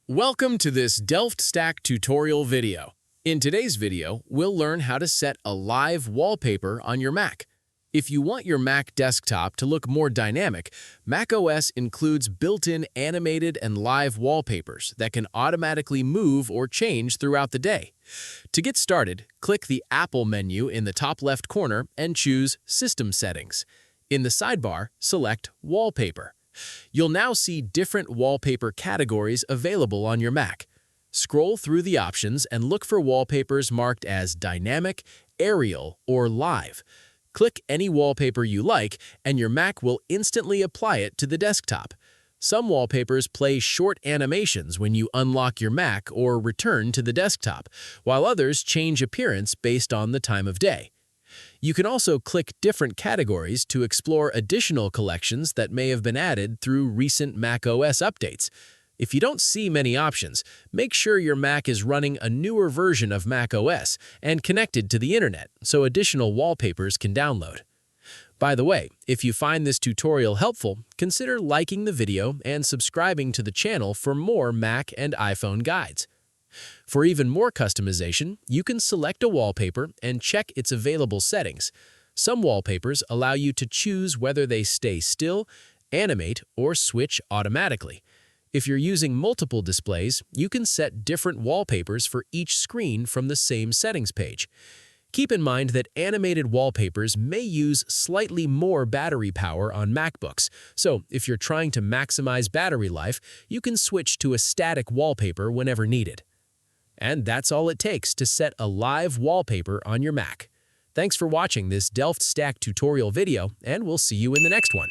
Welcome to this Delft Stack tutorial video. In today's video, we'll learn how to set a live wallpaper on your Mac. If you want your Mac desktop to look more dynamic, macOS includes built-in animated and live wallpapers that can automatically move or change throughout the day. To get started, click the Apple menu in the top left corner and choose System Settings. In the sidebar, select Wallpaper. You'll now see different wallpaper categories available on your Mac. Scroll through the options and look for wallpapers marked as Dynamic, Aerial, or Live. Click any wallpaper you like, and your Mac will instantly apply it to the desktop. Some wallpapers play short animations when you unlock your Mac or return to the desktop, while others change appearance based on the time of day. You can also click different categories to explore additional collections that may have been added through recent macOS updates. If you don't see many options, make sure your Mac is running a newer version of macOS and connected to the internet so additional wallpapers can download. By the way, if you find this tutorial helpful, consider liking the video and subscribing to the channel for more Mac and iPhone guides. For even more customization, you can select a wallpaper and check its available settings. Some wallpapers allow you to choose whether they stay still, animate, or switch automatically. If you're using multiple displays, you can set different wallpapers for each screen from the same settings page. Keep in mind that animated wallpapers may use slightly more battery power on MacBooks, so if you're trying to maximize battery life, you can switch to a static wallpaper whenever needed. And that's all it takes to set a live wallpaper on your Mac. Thanks for watching this Delft Stack tutorial video, and we'll see you in the next one.